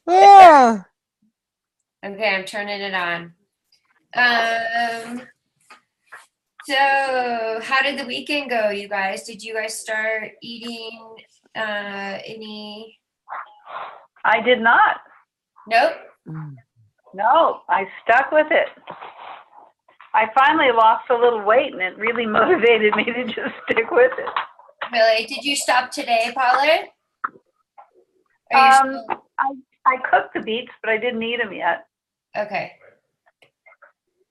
Oh, Okay, I'm turning it on. Um, so how did the weekend go, you guys? Did you guys start eating any? I did not. Nope. No, I stuck with it. I finally lost a little weight, and it really motivated me to just stick with it. Really? Did you stop today, Paula? Are you still I cooked the beets, but I didn't eat them yet. okay?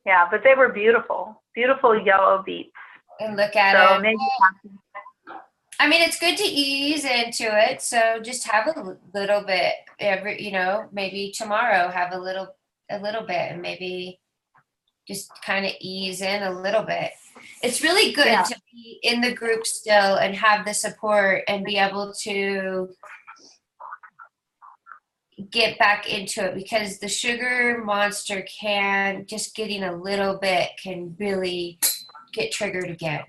Yeah, but they were beautiful, beautiful yellow beets. And look at So it. maybe I mean, it's good to ease into it. So just have a little bit every, maybe tomorrow have a little bit, and maybe just kind of ease in a little bit. It's really good yeah, to be in the group still and have the support and be able to get back into it, because the sugar monster can just getting a little bit can really get triggered again.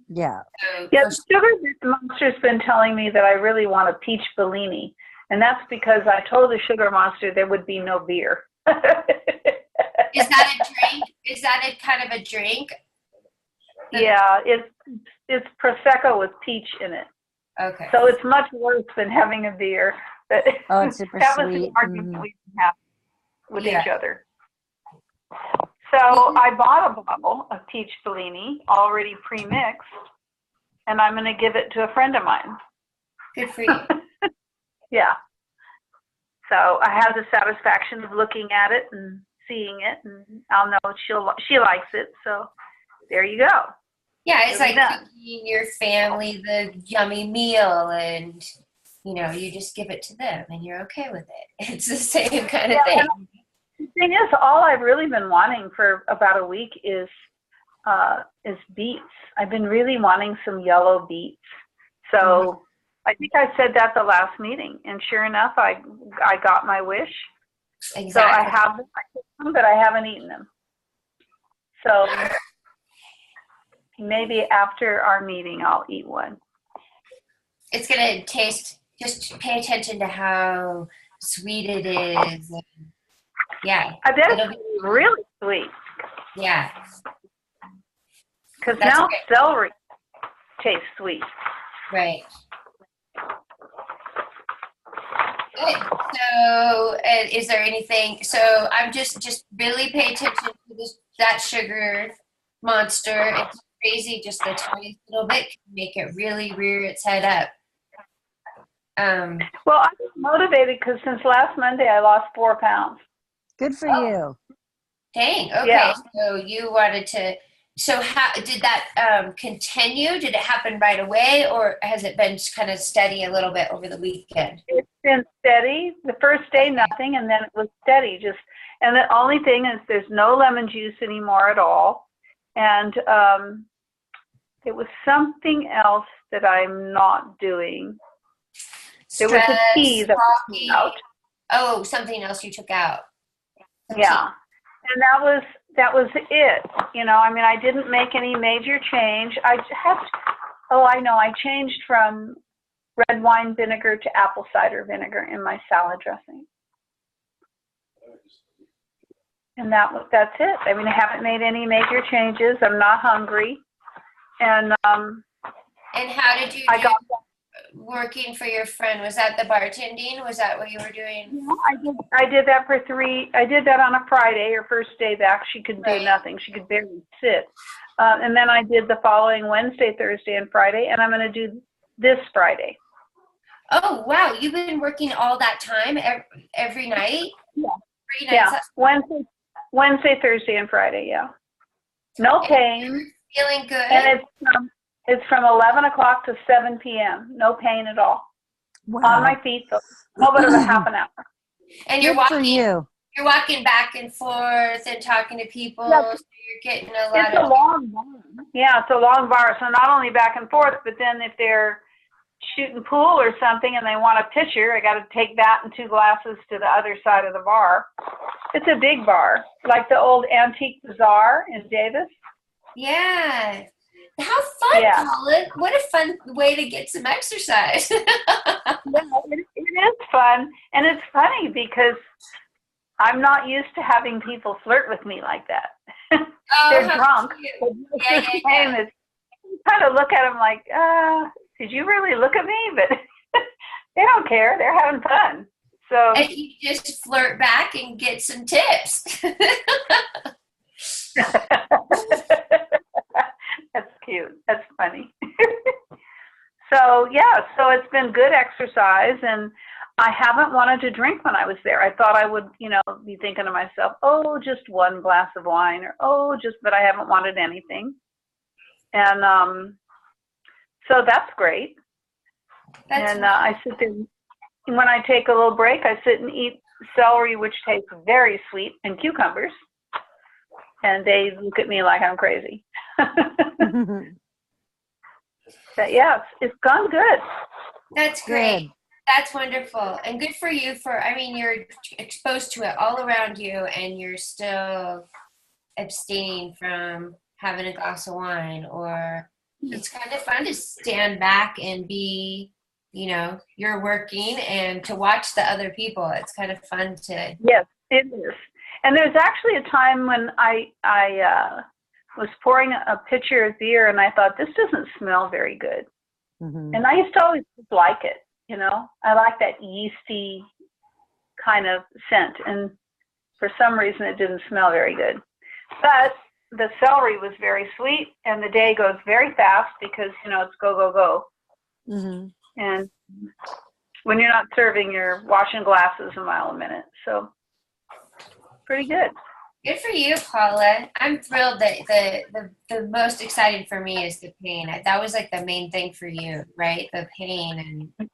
yeah. So yeah. for The sugar monster's been telling me that I really want a peach Bellini, and that's because I told the sugar monster there would be no beer. Is that a drink? Is that a kind of a drink? Yeah, it's prosecco with peach in it, Okay. so it's much worse than having a beer. But Oh, it's super that was the sweet. argument we have with Yeah. each other. So I bought a bottle of peach Bellini already pre-mixed, and I'm going to give it to a friend of mine. Good for you. Yeah. So I have the satisfaction of looking at it and seeing it, and I'll know she likes it. So there you go. Yeah, it's It'll be like done. cooking your family the yummy meal, and you just give it to them and you're okay with it. It's the same kind of Yeah. thing. And the thing is, all I've really been wanting for about a week is beets. I've been really wanting some yellow beets. So I think I said that the last meeting, and sure enough, I got my wish. Exactly. So I have them, but I haven't eaten them. So maybe after our meeting, I'll eat one. It's gonna taste. Just pay attention to how sweet it is. And yeah, I bet it'll it's be. really sweet, Yeah, because that's now great. celery tastes sweet. Right. Good. So, is there anything? So, I'm just really pay attention to that sugar monster. It's crazy. Just the tiniest little bit can make it really rear its head up. Well, I'm motivated because since last Monday, I lost 4 pounds. Good for Oh, you. dang. Okay. Yeah. So you wanted to. So how did that continue? Did it happen right away, or has it been kind of steady a little bit over the weekend? It's been steady. The first day, Okay. nothing, and then it was steady. And the only thing is there's no lemon juice anymore at all. And it was something else that I'm not doing. There was a tea Stress, that was coffee. out. Oh, something else you took out. Some tea. Yeah. And that was it. I mean, I didn't make any major change. I changed from red wine vinegar to apple cider vinegar in my salad dressing. And that's it. I mean, I haven't made any major changes. I'm not hungry. And And how did you I do got working for your friend? Was that the bartending? Was that what you were doing? I did that for 3. I did that on a Friday. Her first day back, she could do Right. nothing. She could barely sit. And then I did the following Wednesday, Thursday, and Friday. And I'm going to do this Friday. Oh, wow. You've been working all that time every night? Yeah. 3 nights. Yeah. Wednesday, Thursday, and Friday. Yeah. No pain. Feeling good? And it's from 11 o'clock to 7 p.m. No pain at all. Wow. On my feet, though. No but about half an hour. And Good for you. You're walking back and forth and talking to people, Yeah. so you're getting a lot It's a long bar. Yeah, it's a long bar. So not only back and forth, but then if they're shooting pool or something and they want a pitcher, I got to take that and 2 glasses to the other side of the bar. It's a big bar, like the old Antique Bazaar in Davis. Yeah. How fun, Yeah. Colin. What a fun way to get some exercise. Yeah, it is fun, and it's funny because I'm not used to having people flirt with me like that. Oh, They're how drunk. cute. But Yeah, it's the yeah, same as kind of look at them like, did you really look at me? But they don't care. They're having fun. So And you just flirt back and get some tips. that's cute. That's funny. So yeah, so it's been good exercise, and I haven't wanted to drink when I was there. I thought I would, be thinking to myself, oh, just one glass of wine, or but I haven't wanted anything. And so that's great. That's And I sit there, and when I take a little break, I sit and eat celery, which tastes very sweet, and cucumbers. And they look at me like I'm crazy. But yeah, it's gone good. That's great. Good. That's wonderful. And good for you you're exposed to it all around you and you're still abstaining from having a glass of wine, or it's kind of fun to stand back and be, you're working and to watch the other people. It's kind of fun to. Yes, it is. And there's actually a time when I was pouring a pitcher of beer, and I thought, this doesn't smell very good. Mm-hmm. And I used to always like it, I like that yeasty kind of scent. And for some reason, it didn't smell very good. But the celery was very sweet, and the day goes very fast because, it's go, go, go. Mm-hmm. And when you're not serving, you're washing glasses a mile a minute. So pretty good. Good for you, Paula. I'm thrilled that the most exciting for me is the pain. That was like the main thing for you, right? The pain and.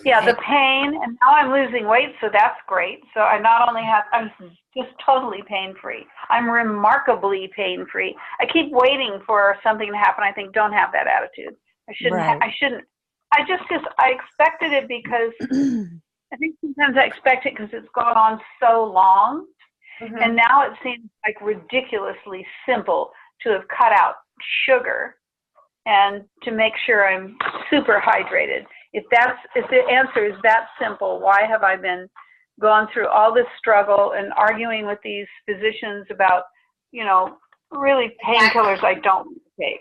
Yeah, the pain, and now I'm losing weight, so that's great. So I not only I'm just totally pain-free. I'm remarkably pain-free. I keep waiting for something to happen. I think, don't have that attitude. I shouldn't. Right. I shouldn't. I expected it because I think sometimes I expect it because it's gone on so long. Mm-hmm. And now it seems like ridiculously simple to have cut out sugar and to make sure I'm super hydrated. If the answer is that simple, why have I been gone through all this struggle and arguing with these physicians about, really painkillers I don't want to take?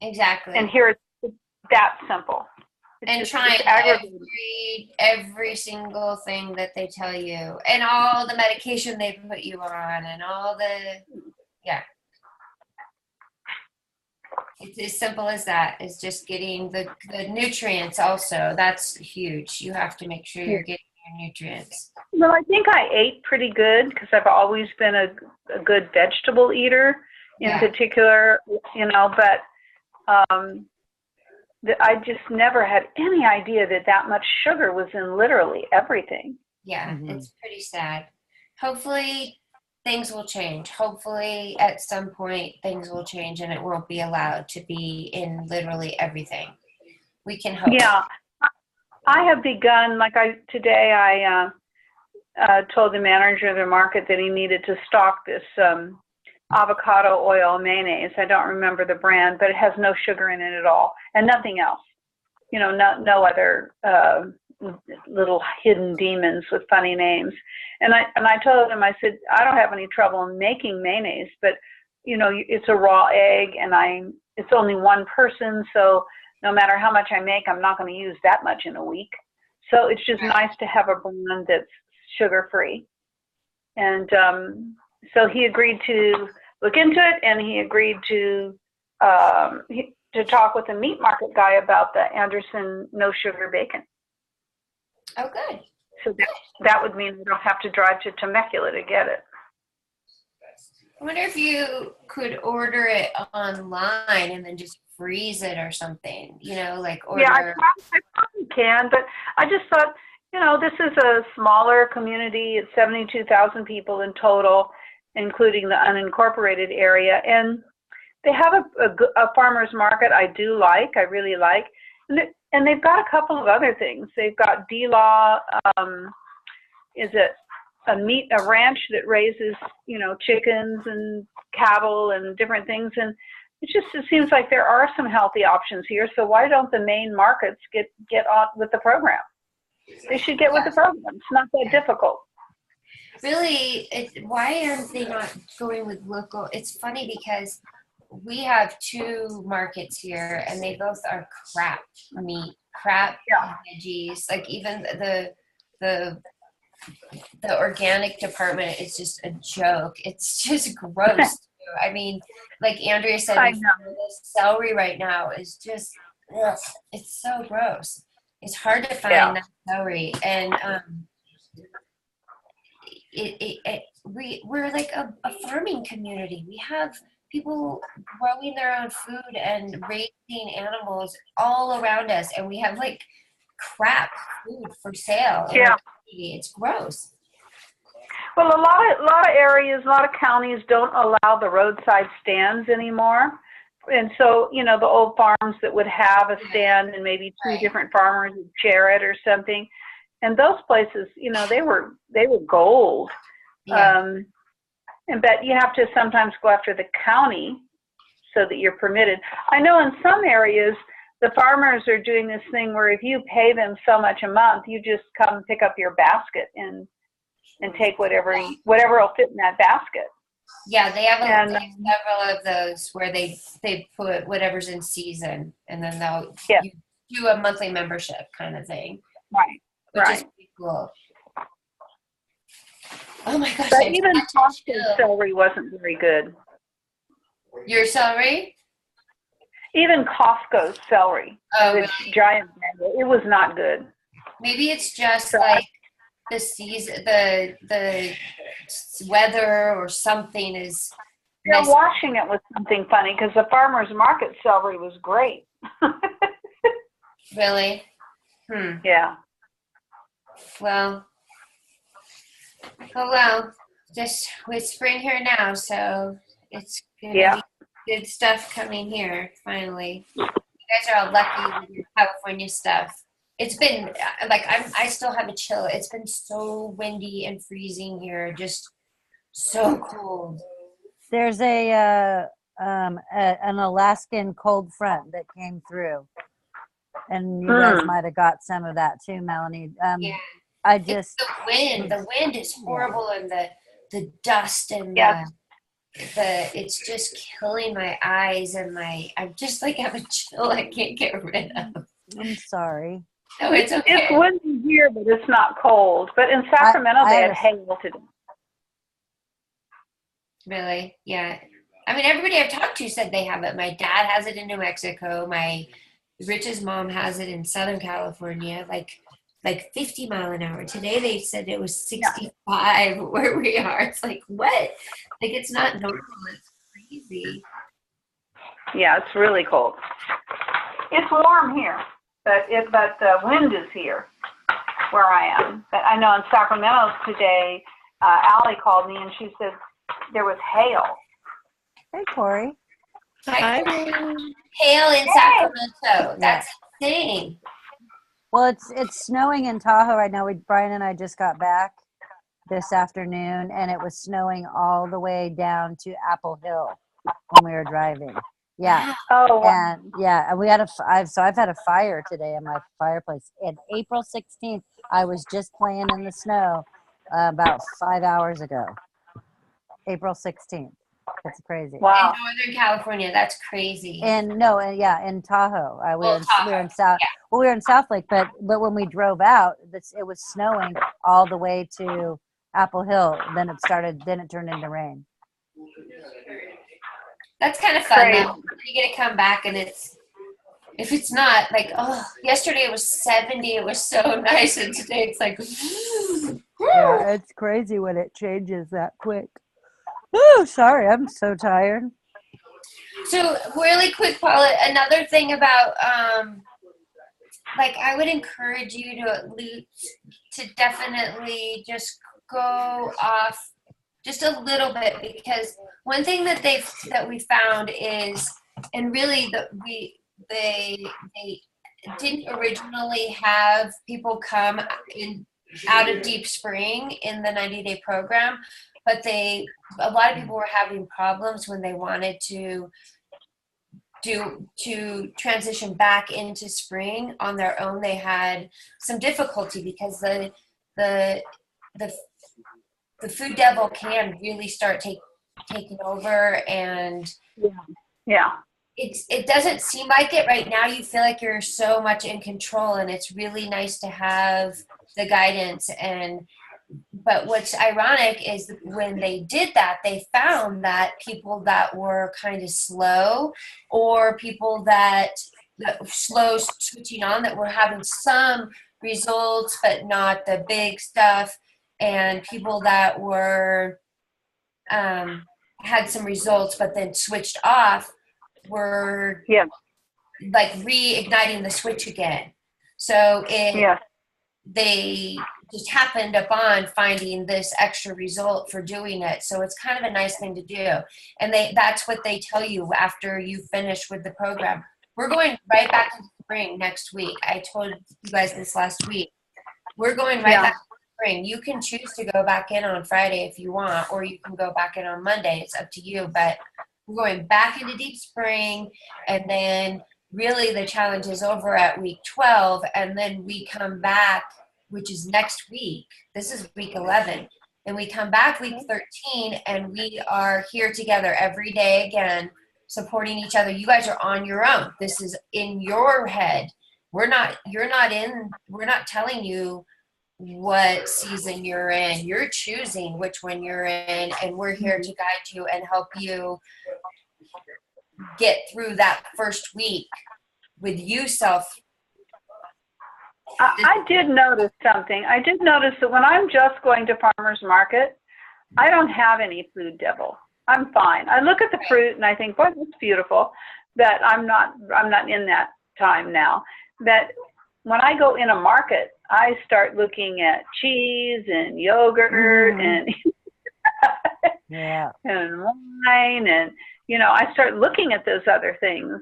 Exactly. And here it's that simple. And trying every single thing that they tell you, and all the medication they put you on, and all it's as simple as that. Is just getting the nutrients. Also, that's huge. You have to make sure you're getting your nutrients. Well, I think I ate pretty good because I've always been a good vegetable eater in particular, but I just never had any idea that much sugar was in literally everything. Yeah, Mm-hmm. It's pretty sad. Hopefully things will change. Hopefully at some point things will change and it won't be allowed to be in literally everything. We can hope. Yeah. I have begun, today I told the manager of the market that he needed to stock this avocado oil mayonnaise. I don't remember the brand, but it has no sugar in it at all and nothing else. No other little hidden demons with funny names. And I told him, I said, I don't have any trouble in making mayonnaise, but it's a raw egg and it's only one person, so no matter how much I make, I'm not going to use that much in a week. So it's just nice to have a brand that's sugar-free. And so he agreed to look into it, and he agreed to talk with the meat market guy about the Anderson no-sugar bacon. Oh, good. So that would mean I don't have to drive to Temecula to get it. I wonder if you could order it online and then just freeze it or something, order. Yeah, I probably can, but I just thought, this is a smaller community. It's 72,000 people in total, including the unincorporated area. And they have a farmer's market I really like. And they've got a couple of other things. They've got D-Law, is it a ranch that raises, chickens and cattle and different things. And it seems like there are some healthy options here. So why don't the main markets get on with the program? They should get with the program. It's not that difficult. Really, why aren't they not going with local? It's funny because we have 2 markets here, and they both are crap meat, crap veggies. Like even the organic department is just a joke. It's just gross. I mean, like Andrea said, I know. the celery right now is just, ugh, it's so gross. It's hard to find that celery, and we're like a farming community. We have people growing their own food and raising animals all around us, and we have like crap food for sale. Yeah. It's gross. Well, a lot of areas, a lot of counties don't allow the roadside stands anymore. And so, you know, the old farms that would have a stand and maybe 2 different farmers would share it or something. And those places, you know, they were gold. Yeah. But you have to sometimes go after the county so that you're permitted. I know in some areas, the farmers are doing this thing where if you pay them so much a month, you just come pick up your basket and take whatever will fit in that basket. Yeah, they have several of those where they put whatever's in season, and then you do a monthly membership kind of thing. Right. Which is pretty cool. Oh my gosh! But even Costco celery wasn't very good. Your celery? Even Costco celery, really? giant, it was not good. Maybe it's just like the season, the weather or something is. Yeah, washing it was something funny because the farmer's market celery was great. Really? Yeah. Well. Oh well. Just with spring here now, so it's gonna be good stuff coming here finally. You guys are all lucky with your California stuff. It's been like I still have a chill. It's been so windy and freezing here, just so cold. There's an Alaskan cold front that came through, and you guys might have got some of that too, Melanie. Yeah. It's the wind. The wind is horrible, and the dust and it's just killing my eyes and I'm just like have a chill I can't get rid of. I'm sorry. No, it's okay. It's windy here, but it's not cold. But in Sacramento, they had hail today. Really? Yeah. I mean, everybody I've talked to said they have it. My dad has it in New Mexico. My Rich's mom has it in Southern California, like 50 mile an hour. Today they said it was 65 where we are. It's like, what? Like, it's not normal. It's crazy. Yeah, it's really cold. It's warm here, but the wind is here where I am. But I know in Sacramento today, Allie called me and she said there was hail. Hey, Corey. Hi. Hail in Sacramento. That's insane. Well, it's snowing in Tahoe right now. Brian and I just got back this afternoon, and it was snowing all the way down to Apple Hill when we were driving. Yeah. Oh. And we had I've had a fire today in my fireplace. And April 16th, I was just playing in the snow about 5 hours ago. April 16th. It's crazy. Wow. In Northern California, that's crazy. In Tahoe. We were in South. Yeah. Well, we were in South Lake, but when we drove out, it was snowing all the way to Apple Hill. Then it turned into rain. That's kind of fun though. You get to come back and if it's not like, yesterday it was 70, it was so nice, and today it's like, yeah, it's crazy when it changes that quick. Oh, sorry, I'm so tired. So really quick, Paula, another thing about I would encourage you to definitely just go off just a little bit, because one thing that we found is, and really they didn't originally have people come out of Deep Spring in the 90-day program, but a lot of people were having problems when they wanted to to transition back into spring on their own, they had some difficulty because the the food devil can really start taking over, and Yeah. it doesn't seem like it right now. You feel like you're so much in control, and it's really nice to have the guidance. And but what's ironic is when they did that, they found that people that were kind of slow, or people that slow switching on, that were having some results but not the big stuff, and people that were had some results but then switched off, were Yeah. like reigniting the switch again. So Yeah. they just happened upon finding this extra result for doing it. So it's kind of a nice thing to do. And that's what they tell you after you finish with the program. We're going right back into spring next week. I told you guys this last week. We're going right back into spring. You can choose to go back in on Friday if you want, or you can go back in on Monday. It's up to you. But we're going back into deep spring, and then really the challenge is over at week 12, and then we come back, which is next week. This is week 11. And we come back week 13, and we are here together every day again, supporting each other. You guys are on your own. This is in your head. We're not telling you what season you're in. You're choosing which one you're in, and we're here to guide you and help you get through that first week with you self. I did notice something. I did notice that when I'm just going to farmer's market, I don't have any food devil. I'm fine. I look at the fruit and I think, boy, that's beautiful. That I'm not in that time now. That when I go in a market, I start looking at cheese and yogurt and and wine, and I start looking at those other things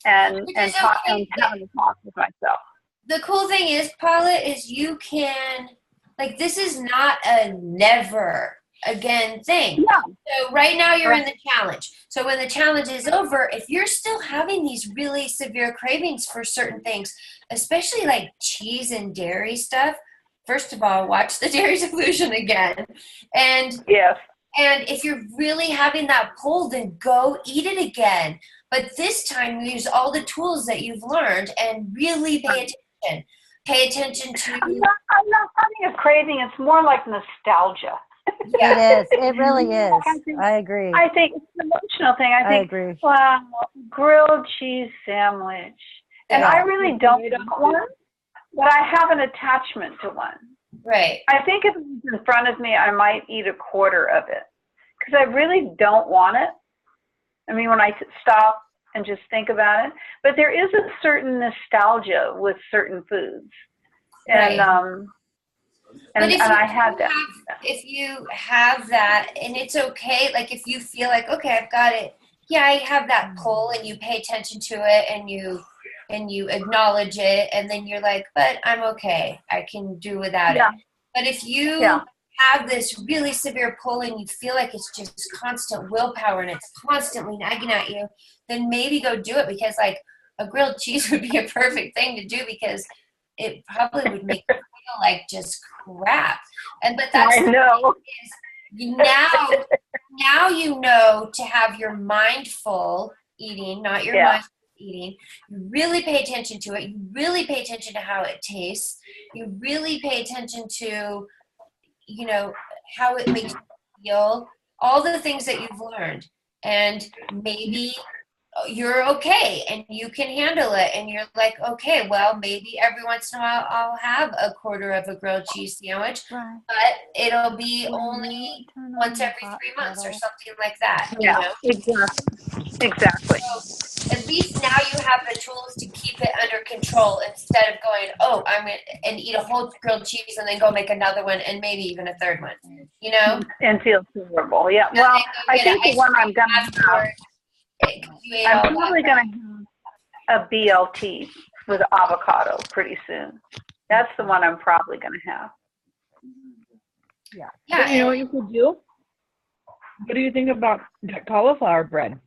and having to talk with myself. The cool thing is, Paula, is you can, like, this is not a never again thing. Yeah. So right now you're in the challenge. So when the challenge is over, if you're still having these really severe cravings for certain things, especially like cheese and dairy stuff, first of all, watch the Dairy Delusion again. And yes. And if you're really having that pull, then go eat it again. But this time, use all the tools that you've learned and really pay attention. Pay attention to. I'm not having a craving. It's more like nostalgia. Yeah. It is. It really is. I agree. I think it's an emotional thing. I agree. Wow, grilled cheese sandwich. And I really don't want one, but I have an attachment to one. Right. I think if it was in front of me, I might eat a quarter of it because I really don't want it. I mean, when I stop and just think about it, but there is a certain nostalgia with certain foods, and right. and I had that. If you have that, and it's okay, like if you feel like, okay, I've got it. Yeah, I have that pull, and you pay attention to it, and you acknowledge it, and then you're like, but I'm okay. I can do without it. But if you have this really severe pull and you feel like it's just constant willpower and it's constantly nagging at you, then maybe go do it, because like a grilled cheese would be a perfect thing to do, because it probably would make you feel like just crap. But that's I know. Now you know to have your mindful eating, not your mindful eating. You really pay attention to it. You really pay attention to how it tastes. You really pay attention to, how it makes you feel, all the things that you've learned. And maybe you're okay and you can handle it. And you're like, okay, well, maybe every once in a while I'll have a quarter of a grilled cheese sandwich, but it'll be only once every 3 months or something like that. Yeah, exactly. So at least now you have the tools to keep it under control, instead of going, oh, I'm going to and eat a whole grilled cheese and then go make another one and maybe even a third one, And feel horrible. Yeah. Well, I think the one I'm going to have, I'm probably going to have a BLT with avocado pretty soon. That's the one I'm probably going to have. Yeah. But you know what you could do? What do you think about cauliflower bread?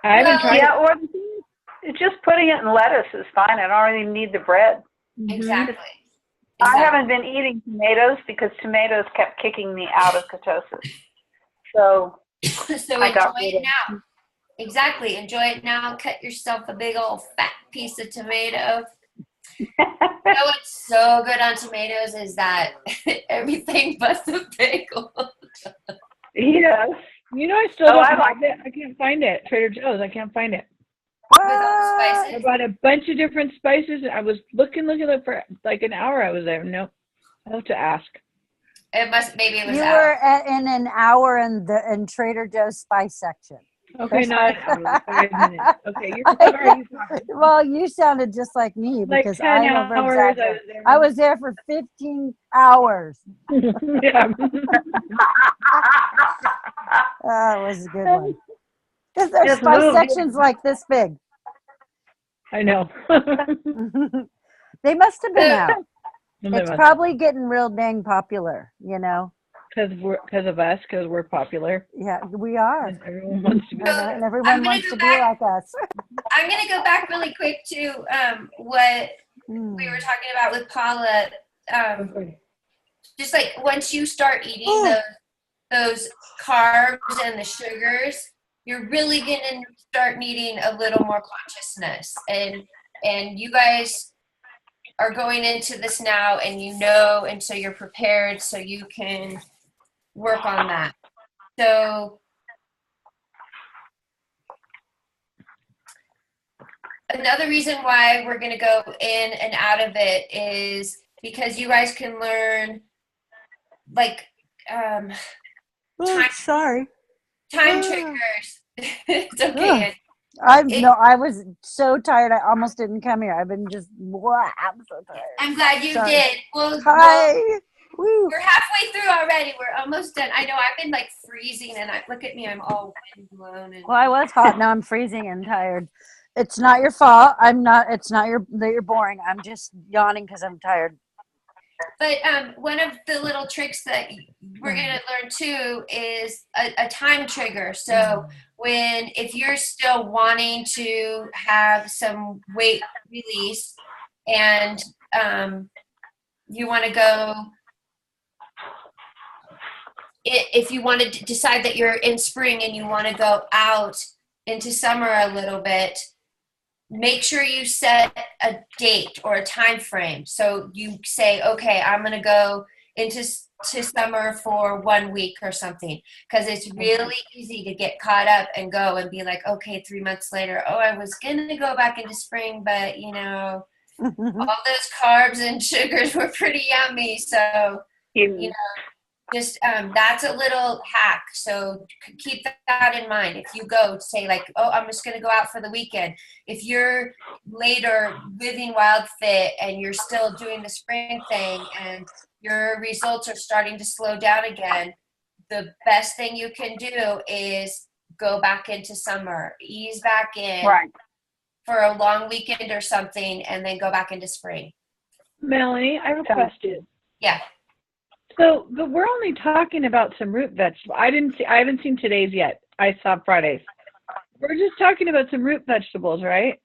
I haven't tried Yeah, or it's just putting it in lettuce is fine. I don't really need the bread. it. Mhm. Exactly. I haven't been eating tomatoes because tomatoes kept kicking me out of ketosis. So So I enjoy got rid it of now. Exactly. Enjoy it now. Cut yourself a big old fat piece of tomato. You know what's so good on tomatoes is that everything but the pickle. Yes. You know, I still Oh, don't I have like it. I can't find it. Trader Joe's. I can't find it. With all the I spices. bought a bunch of different spices. I was looking for like an hour. I was there. Nope. I'll have to ask. Maybe it was You out. were in an hour in Trader Joe's spice section. Okay, That's not how- an hour. 5 minutes. Okay, you're sorry. Well, you sounded just like me Like because 10 I hours. never I exaggerate. was there. I was there for 15 hours. Yeah. Oh, it was a good one. Because their Just spice moved. section's like this big. I know. They must have been out. Because It's probably getting real dang popular, because of us, because we're popular. Yeah, we are. And everyone wants to be. And everyone gonna wants go to be back- like us. I'm going to go back really quick to what Mm. we were talking about with Paula. Just like once you start eating Oh. those carbs and the sugars, you're really going to start needing a little more consciousness. And you guys are going into this now, and and so you're prepared so you can work on that. So another reason why we're going to go in and out of it is because you guys can learn like Oh, sorry. time triggers. It's okay. I was so tired. I almost didn't come here. I've been just, I'm so tired. I'm glad you Sorry. did. Well, Hi. Woo. we're halfway through already. We're almost done. I know I've been like freezing, and look at me. I'm all wind blown. And Well, I was hot. Now I'm freezing and tired. It's not your fault. It's not that you're boring. I'm just yawning because I'm tired. But one of the little tricks that we're going to learn too is a time trigger. So if you're still wanting to have some weight release and you want to go, if you want to decide that you're in spring and you want to go out into summer a little bit, make sure you set a date or a time frame. So you say, okay, I'm going to go into summer for 1 week or something, because it's really easy to get caught up and go and be like, okay, 3 months later, oh, I was going to go back into spring, but all those carbs and sugars were pretty yummy. So, just that's a little hack. So keep that in mind. If you go say like, oh, I'm just going to go out for the weekend. If you're later living Wild Fit and you're still doing the spring thing and your results are starting to slow down again, the best thing you can do is go back into summer, ease back in for a long weekend or something, and then go back into spring. Melanie, I have a question. Yeah. So, but we're only talking about some root vegetables. I haven't seen today's yet. I saw Friday's. We're just talking about some root vegetables, right?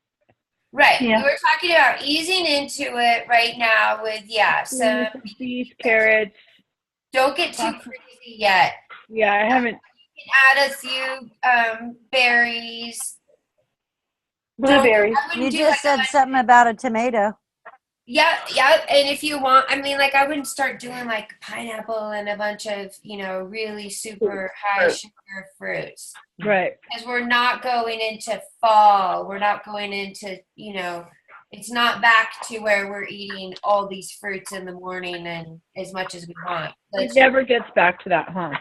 Right. Yeah. We were talking about easing into it right now with, some beets, carrots. Don't get too crazy yet. Yeah, I haven't. You can add a few berries. Blueberries. You just said something about a tomato. Yeah. And if you want, I wouldn't start doing like pineapple and a bunch of, really super high sugar fruits. Right. Because we're not going into fall. We're not going into, it's not back to where we're eating all these fruits in the morning and as much as we want. It never gets back to that, huh?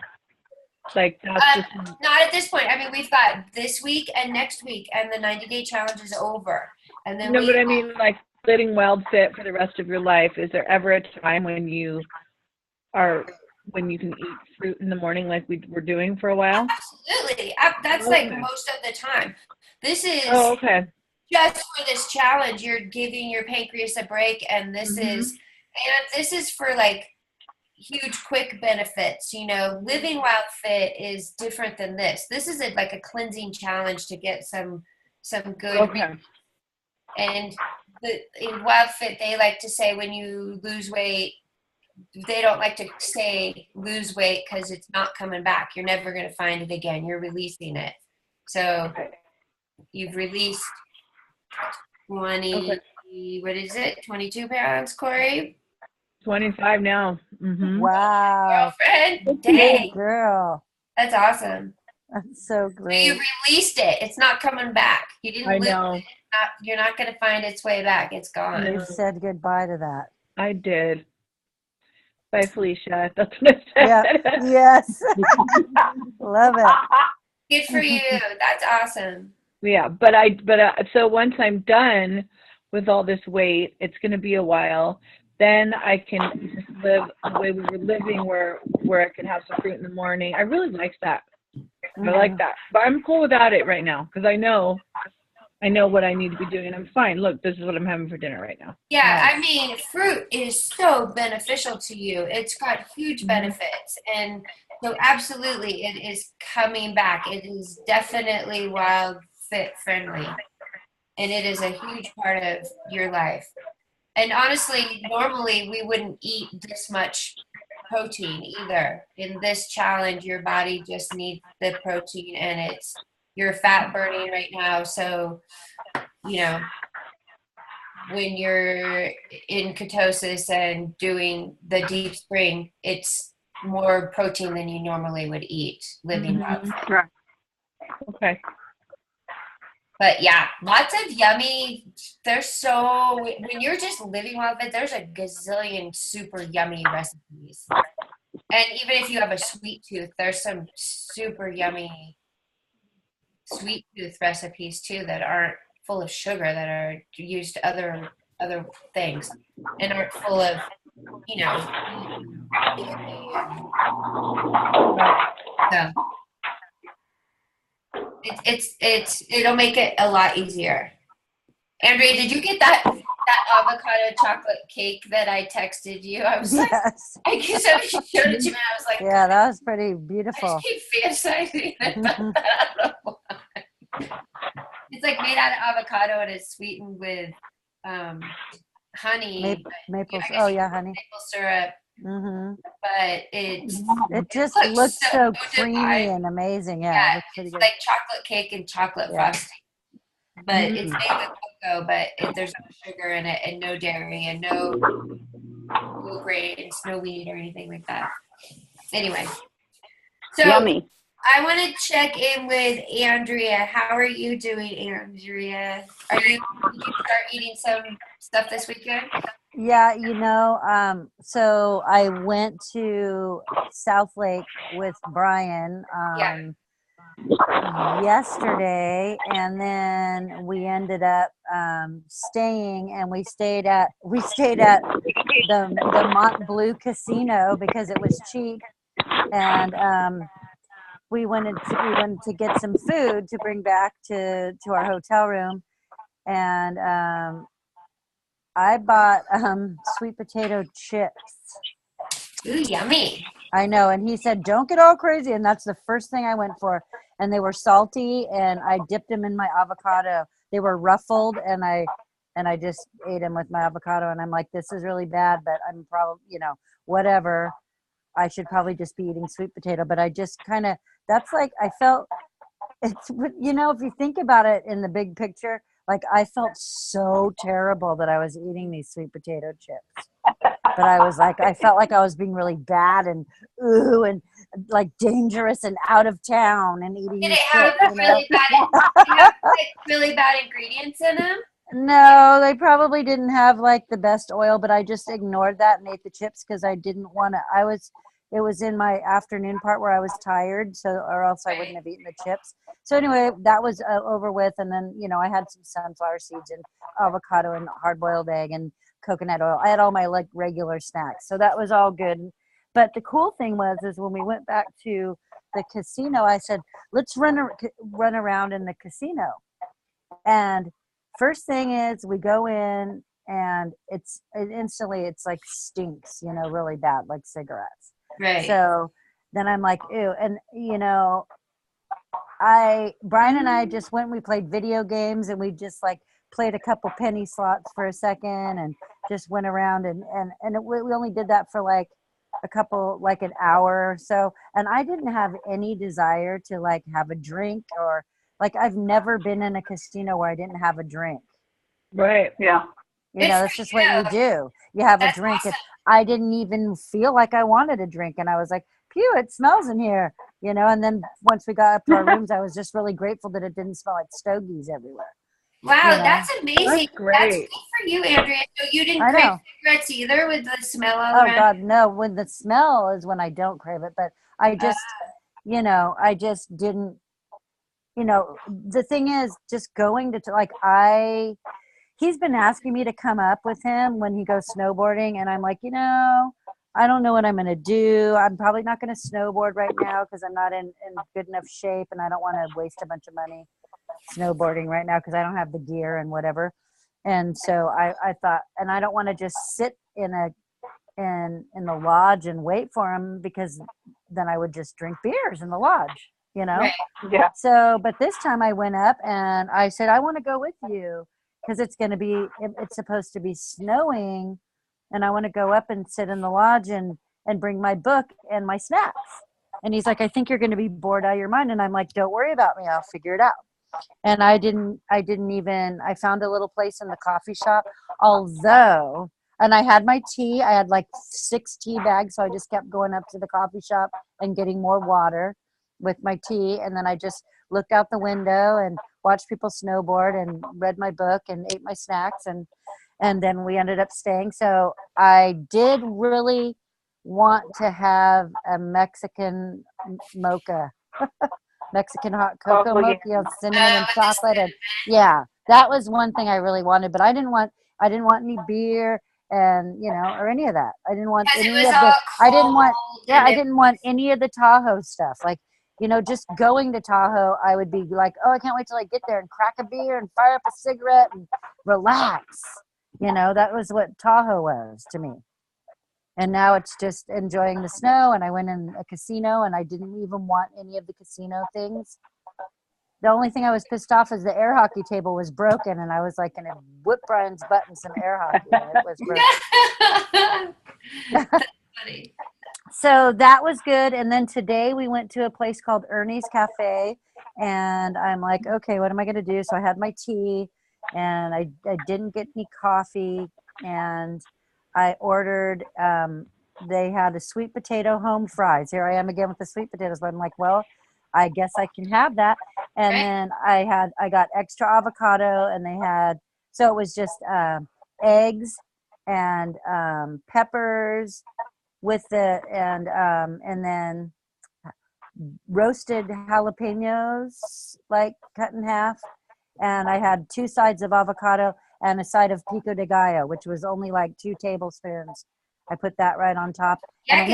Like that's not at this point. We've got this week and next week, and the 90-day challenge is over. And then but I mean, like living Wild Fit for the rest of your life. Is there ever a time when you can eat fruit in the morning, like we were doing for a while? Absolutely. That's like most of the time. This is just for this challenge. You're giving your pancreas a break, and this is for like huge quick benefits. You know, Living Wild Fit is different than this. This is like a cleansing challenge to get some good. Okay. And in Wild Fit, they like to say when you lose weight, they don't like to say lose weight because it's not coming back. You're never going to find it again. You're releasing it. So you've released 20, what is it? 22 pounds, Corey? 25 now. Mm-hmm. Wow. Girlfriend? Good Dang. girl. That's awesome. That's so So great. you released it. It's not coming back. You didn't I lose know. it. You're not going to find its way back. It's gone. You said goodbye to that. I did. Bye, Felicia. That's what I said. Yeah. Yes. Love it. Good for you. That's awesome. Yeah, but so once I'm done with all this weight, it's going to be a while. Then I can just live the way we were living, where I can have some fruit in the morning. I really like that. I like that. But I'm cool without it right now because I know what I need to be doing, and I'm fine. Look, this is what I'm having for dinner right now. Yeah, I mean, fruit is so beneficial to you. It's got huge benefits. And so absolutely, it is coming back. It is definitely Wild Fit friendly. And it is a huge part of your life. And honestly, normally we wouldn't eat this much protein either. In this challenge, your body just needs the protein, and you're fat burning right now. So, you know, when you're in ketosis and doing the deep spring, it's more protein than you normally would eat living Wild Fit. Right. Okay. But yeah, lots of yummy. When you're just living Wild Fit, there's a gazillion super yummy recipes. And even if you have a sweet tooth, there's some super yummy sweet tooth recipes too that aren't full of sugar, that are used other things and aren't full of, you know. So it'll make it a lot easier. Andrea, did you get that avocado chocolate cake that I texted you? I was like, Yes. I guess I showed it to me. I was like, Yeah, that was pretty I beautiful. just keep fantasizing about that. I don't know why. It's like made out of avocado and it's sweetened with honey. Maple. I guess Oh you yeah, can honey. maple syrup, but It just looks looks so creamy divine. and amazing. Yeah, it Yeah, looks pretty it's good. like chocolate cake and chocolate frosting. But it's made with cocoa, but there's no sugar in it and no dairy and no grains, no wheat or anything like that. Anyway, so Yummy. I want to check in with Andrea. How are you doing, Andrea? Did you start eating some stuff this weekend? Yeah, so I went to South Lake with Brian yesterday, and then we ended up staying, and we stayed at the Mont Bleu Casino because it was cheap, and we wanted to get some food to bring back to our hotel room, and I bought sweet potato chips. Ooh, yummy. I know, and he said, "Don't get all crazy," and that's the first thing I went for. And they were salty, and I dipped them in my avocado. They were ruffled, and I just ate them with my avocado. And I'm like, "This is really bad, but I'm probably, whatever. I should probably just be eating sweet potato." But I just that's like, I felt it's, if you think about it in the big picture, like I felt so terrible that I was eating these sweet potato chips. But I was like, I felt like I was being really bad and like dangerous and out of town and eating Did these it have chips. really bad ingredients in them? No, they probably didn't have like the best oil, but I just ignored that and ate the chips because I didn't want to. It was in my afternoon part where I was tired, or else I wouldn't have eaten the chips. So anyway, that was over with, and then I had some sunflower seeds and avocado and hard-boiled egg and coconut oil. I had all my like regular snacks, so that was all good. But the cool thing is when we went back to the casino, I said, "Let's run around in the casino." And first thing is we go in and instantly it's like stinks, really bad, like cigarettes. Right. So then I'm like, ew. And Brian and I just went, we played video games, and we just like played a couple penny slots for a second and just went around we only did that for like like an hour or so. And I didn't have any desire to like have a drink, or like I've never been in a casino where I didn't have a drink. Right. Yeah. That's just what you do. You have a drink. Awesome. I didn't even feel like I wanted a drink. And I was like, phew, it smells in here, And then once we got up to our rooms, I was just really grateful that it didn't smell like stogies everywhere. Wow, that's amazing. That's great. That's good for you, Andrea. So you didn't crave cigarettes either with the smell all around? Oh God, no. When the smell is when I don't crave it, but I just, I just didn't, the thing is just going to like, he's been asking me to come up with him when he goes snowboarding. And I'm like, I don't know what I'm going to do. I'm probably not going to snowboard right now because I'm not in good enough shape, and I don't want to waste a bunch of money snowboarding right now because I don't have the gear and whatever. And so I thought, and I don't want to just sit in the lodge and wait for him, because then I would just drink beers in the lodge, Right. Yeah. So, but this time I went up and I said, I want to go with you because it's supposed to be snowing, and I want to go up and sit in the lodge and bring my book and my snacks. And he's like, I think you're going to be bored out of your mind. And I'm like, don't worry about me. I'll figure it out. And I found a little place in the coffee shop, and I had my tea. I had like 6 tea bags. So I just kept going up to the coffee shop and getting more water with my tea. And then I just looked out the window and watched people snowboard and read my book and ate my snacks. And then we ended up staying. So I did really want to have a Mexican mocha. Mexican hot cocoa mocha, cinnamon and chocolate, and that was one thing I really wanted. But I didn't want any beer and or any of that. I didn't want any of the. I didn't want any of the Tahoe stuff. Like just going to Tahoe, I would be like, oh, I can't wait till I get there and crack a beer and fire up a cigarette and relax. That was what Tahoe was to me. And now it's just enjoying the snow. And I went in a casino, and I didn't even want any of the casino things. The only thing I was pissed off is the air hockey table was broken, and I was like going to whip Brian's butt in some air hockey, and it was broken. That's funny. So that was good. And then today we went to a place called Ernie's Cafe, and I'm like, okay, what am I going to do? So I had my tea, and I didn't get any coffee, and I ordered, they had a sweet potato home fries. Here I am again with the sweet potatoes, but I'm like, well, I guess I can have that. And then I got extra avocado, and so it was just eggs and peppers with and then roasted jalapenos, like cut in half. And I had 2 sides of avocado and a side of pico de gallo, which was only like 2 tablespoons. I put that right on top, and I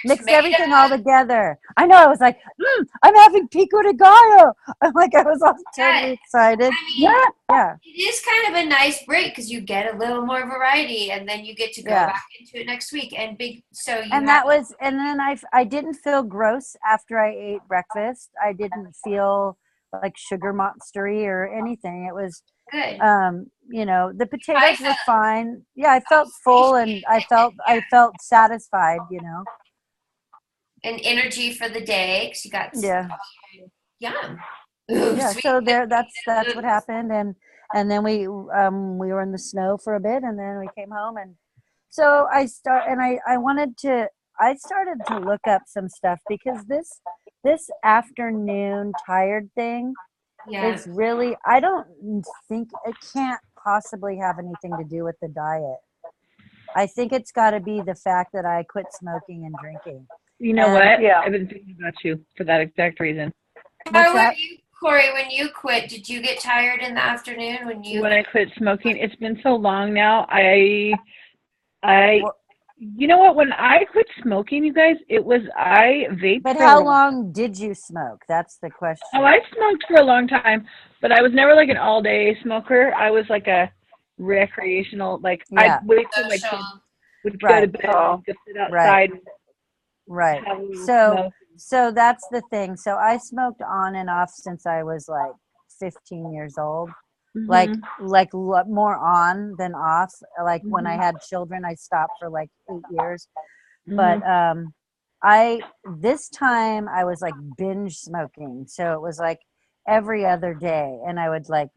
mixed everything all together. I know. I was like, I'm having pico de gallo. I was all totally excited. It is kind of a nice break because you get a little more variety, and then you get to go back into it next week. And then I didn't feel gross after I ate breakfast. I didn't feel like sugar monstery or anything. It was good. The potatoes were fine. Yeah, I felt full, and I felt satisfied. And energy for the day because you got yum. Yeah, so that's what happened, and then we were in the snow for a bit, and then we came home, and so I started to look up some stuff because this afternoon tired thing is really, I don't think it can't possibly have anything to do with the diet. I think it's got to be the fact that I quit smoking and drinking. You know what? Yeah. I've been thinking about you for that exact reason. How were you, Corey, when you quit? Did you get tired in the afternoon when I quit smoking? It's been so long now. You know what? When I quit smoking, you guys, I vaped. But how long did you smoke? That's the question. Oh, I smoked for a long time, but I was never like an all-day smoker. I was like recreational. Like Yeah. I'd wait till my Social. kids would go to Right. bed and I'd just sit Right. outside and Right. have a little So, smoke. so that's the thing. So I smoked on and off since I was like 15 years old. Like, Mhm. more on than off. Like when I Mhm. had children, I stopped for like 8 years. But Mhm. this time I was like binge smoking. So it was like every other day, and I would like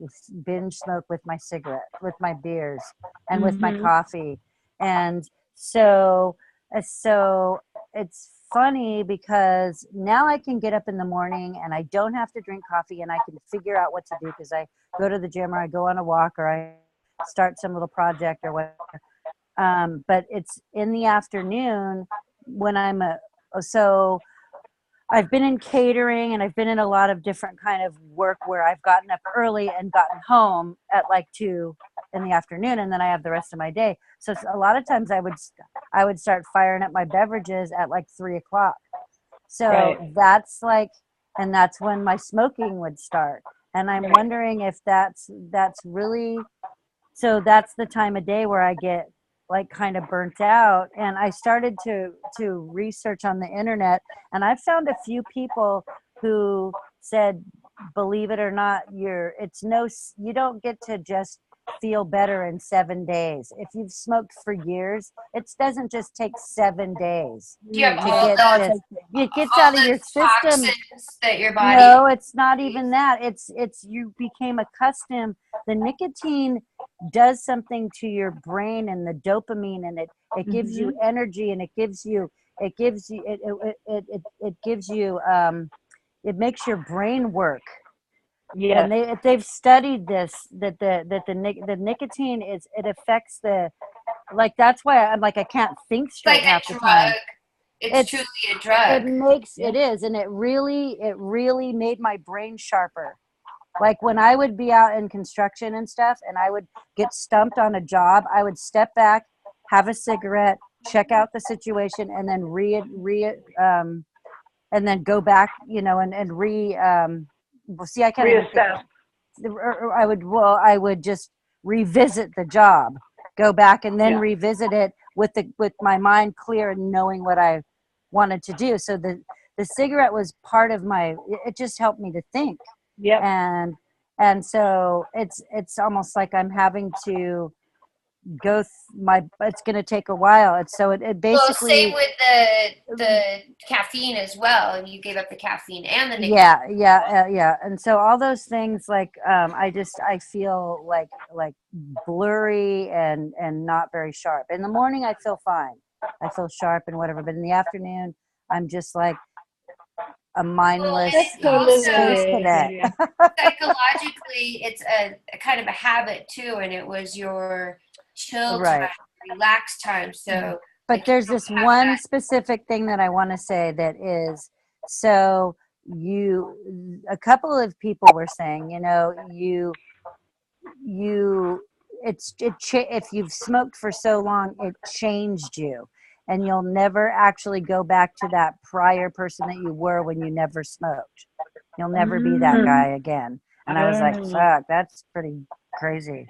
binge smoke with my cigarette, with my beers, and with my Mhm. coffee. And so it's funny because now I can get up in the morning and I don't have to drink coffee, and I can figure out what to do because I go to the gym, or I go on a walk, or I start some little project or whatever. But it's in the afternoon when so I've been in catering, and I've been in a lot of different kind of work where I've gotten up early and gotten home at like 2 in the afternoon, and then I have the rest of my day. So a lot of times I would start firing up my beverages at like 3 o'clock. So Right. that's like, and that's when my smoking would start. And I'm wondering if that's really, so that's the time of day where I get like kind of burnt out. And I started to research on the internet, and I found a few people who said, believe it or not, you don't get to just feel better in 7 days. If you've smoked for years, it doesn't just take 7 days Do you have Mm, to yeah. all get the this. It gets all out of the your system. toxins that your body? No, it's not even that. It's you became accustomed. The nicotine does something to your brain and the dopamine, and it gives you Mhm. energy, and it gives you it makes your brain work. And Yes. they've studied this, that the nicotine it affects the, like, that's why I'm like I can't think It's straight like half a the drug. time. It's It's truly a it drug. makes Yeah. it is, and it really made my brain sharper. Like when I would be out in construction and stuff, and I would get stumped on a job, I would step back, have a cigarette, check out the situation, and then and then go back, and well, see, I can't even think. Reassess. I would just revisit the job, go back, and then Yeah. revisit it with my mind clear and knowing what I wanted to do. So the cigarette was part of it just helped me to think. Yep. And so it's almost like I'm having to it's going to take a while. It Well, same basically, with the caffeine as well. And you gave up the caffeine and the nicotine. yeah. And so all those things, like, I feel like blurry and not very sharp. In the morning I feel fine, I feel sharp and whatever, but in the afternoon I'm just like a Well, mindless and it's That's totally also space it. cadet. Yeah. psychologically, it's a kind of a habit too, and it was your chill time, Right. relaxed time. So, But like, you there's don't this have one that. specific thing that I want to say, that is, so a couple of people were saying, you if you've smoked for so long, it changed you, and you'll never actually go back to that prior person that you were when you never smoked. You'll never be that Mm. guy again. And I was like, Oh. fuck, that's pretty crazy.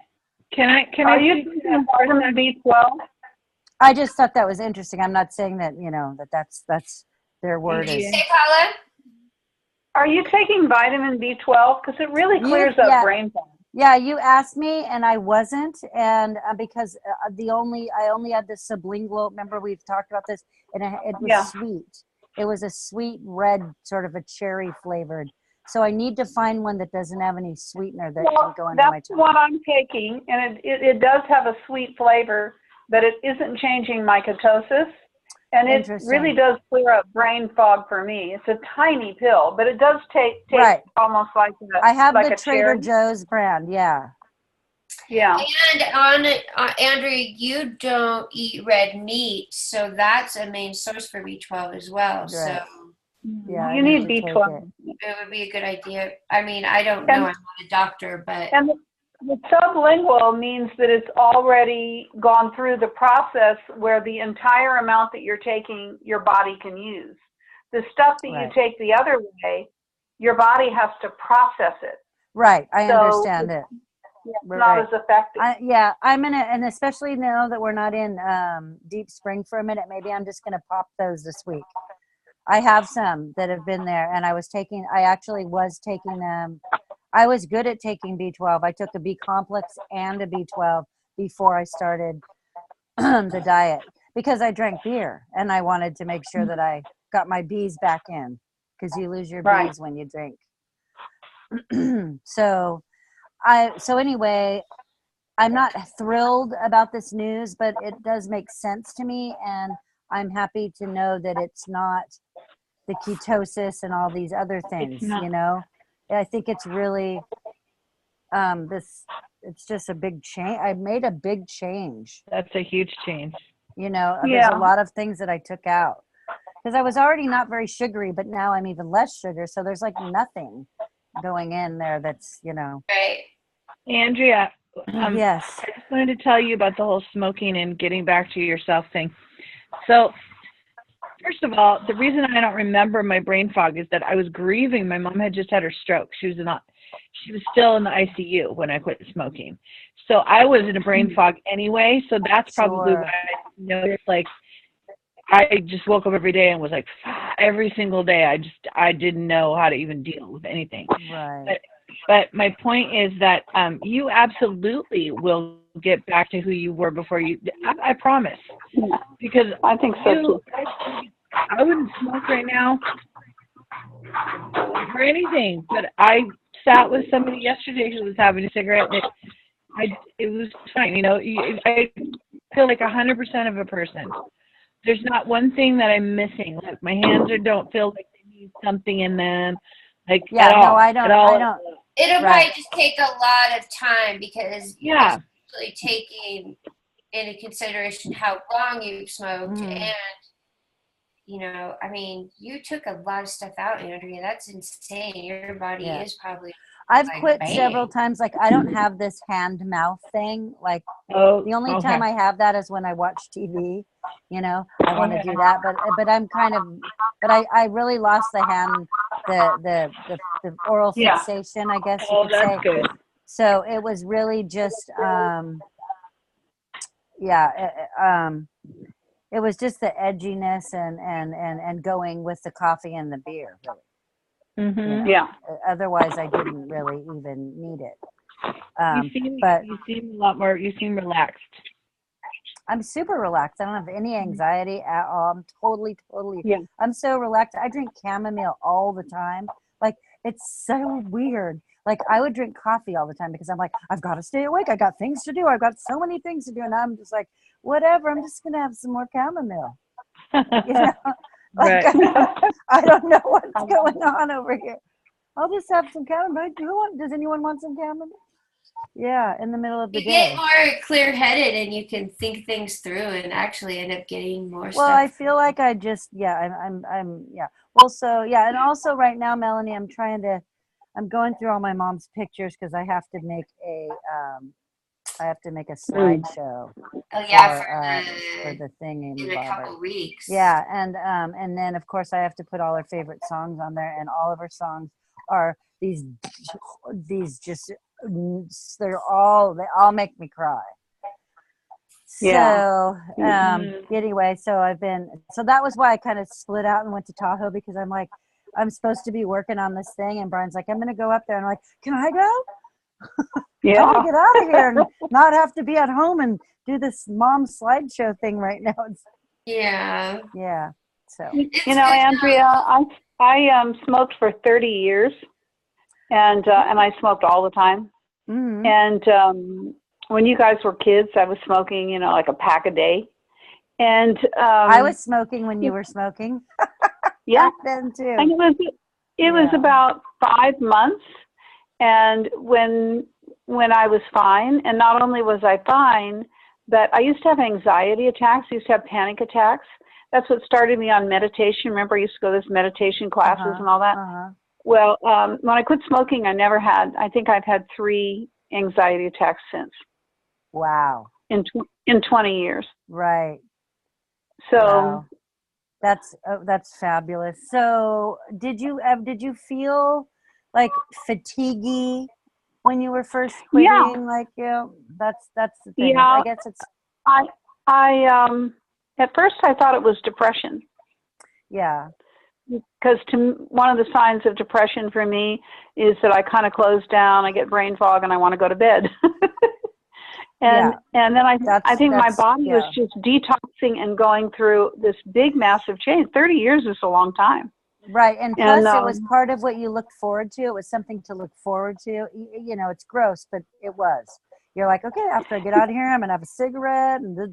Can Are I you speak to taking that for a vitamin second? B12? I just thought that was interesting. I'm not saying that, that's their word Did you is. Yeah. say, Paula? Are you taking vitamin B12? Because it really clears up Yeah, brain fog. yeah, you asked me and I wasn't, and because I only had the sublingual. Remember, we've talked about this, and it was Yeah. sweet. It was a sweet red, sort of a cherry flavored. So I need to find one that doesn't have any sweetener that Well, can go into that's my tongue. what I'm taking, and it does have a sweet flavor, but it isn't changing my ketosis, and it really Interesting. does clear up brain fog for me. It's a tiny pill, but it does taste Right. almost like I have like the a Trader cherry. Joe's brand. Yeah. Yeah. And Andrea, you don't eat red meat, so that's a main source for B12 as well. Right. So Yeah, I You need need to take B12. it. it would be a good idea. I mean, I don't know. I'm not a doctor, but And the sublingual means that it's already gone through the process where the entire amount that you're taking, your body can use. The stuff that you Right. take the other way, your body has to process it. Right. I So, understand it. not as effective. Yeah, I'm in it, and especially now that we're not in deep spring for a minute, maybe I'm just gonna pop those this week. I have some that have been there, and I actually was taking them. I was good at taking B12. I took a B complex and a B12 before I started the diet because I drank beer and I wanted to make sure that I got my B's back in because you lose your Right. B's when you drink. So anyway, I'm not thrilled about this news, but it does make sense to me, and I'm happy to know that it's not the ketosis and all these other things, not. you know. I think it's really it's just a big change. I made a big change, That's a huge change. you know. Yeah. There's a lot of things that I took out because I was already not very sugary, but now I'm even less sugar, so there's like nothing going in there that's, you know. Right. Andrea, Yes. I just wanted to tell you about the whole smoking and getting back to yourself thing. So, first of all, the reason I don't remember my brain fog is that I was grieving. My mom had just had her stroke. She was still in the ICU when I quit smoking. So I was in a brain fog anyway. So that's probably Sure. why I noticed, like, I just woke up every day and was like, every single day, I didn't know how to even deal with anything. Right. But my point is that you absolutely will get back to who you were before you. I promise. Because I think so too. I wouldn't smoke right now for anything. But I sat with somebody yesterday who was having a cigarette, and it was fine. You know, I feel like 100% of a person. There's not one thing that I'm missing. Like my hands don't feel like they need something in them. Like Yeah, at all. no, I don't. It'll Right. probably just take a lot of time because you're actually taking into consideration how long you've smoked and, you know, I mean, you took a lot of stuff out, Andrea. That's insane. Your body is probably. I've like, quit bang. several times. Like I don't have this hand mouth thing. Like the only time I have that is when I watch TV. You know, I want to do that, but I'm kind of, but I really lost the hand, the oral fixation, I guess you could say. Good. So it was really just, it was just the edginess and going with the coffee and the beer, really. Mm-hmm. You know? Yeah. Otherwise, I didn't really even need it. You seem a lot more. You seem relaxed. I'm super relaxed. I don't have any anxiety at all. I'm totally. Yeah. I'm so relaxed. I drink chamomile all the time. Like it's so weird. Like I would drink coffee all the time because I'm like, I've got to stay awake. I got things to do. I've got so many things to do, and I'm just like, whatever. I'm just gonna have some more chamomile. You know? Like I don't know what's going on over here. I'll just have some chamomile. Does anyone want some chamomile? Yeah, in the middle of the You day. get more clear-headed and you can think things through and actually end up getting more stuff. Well, I feel like I just I'm Well, so and also right now, Melanie, I'm going through all my mom's pictures because I have to make a slideshow. Oh yeah, for the thing in a couple weeks. Yeah, and then of course I have to put all her favorite songs on there, and all of her songs are these just they all make me cry. So anyway, so that was why I kind of split out and went to Tahoe, because I'm like, I'm supposed to be working on this thing, and Brian's like, I'm gonna go up there, and I'm like, can I go? Yeah. I want to get out of here and not have to be at home and do this mom slideshow thing right now. Yeah. So you know, Andrea, I smoked for 30 years, and I smoked all the time. Mm-hmm. And when you guys were kids, I was smoking, you know, like a pack a day. And I was smoking when you were smoking. Yeah, back then too. and it was about 5 months, and when I was fine, and not only was I fine, but I used to have anxiety attacks. I used to have panic attacks. That's what started me on meditation. Remember, I used to go to those meditation classes and all that. Well, when I quit smoking, I think I've had 3 anxiety attacks since. Wow. In 20 years. Right. So wow. That's fabulous. So did you feel like fatiguey when you were first Yeah. quitting? Like, that's the thing. Yeah. I guess it's, I at first I thought it was depression, yeah, because one of the signs of depression for me is that I kind of close down, I get brain fog, and I want to go to bed. And then I think my body was just detoxing and going through this big, massive change. 30 years is a long time. right. And plus, it was part of what you looked forward to. It was something to look forward to. It's gross, but it was. You're like, okay, after I get out of here, I'm gonna have a cigarette, and or I'm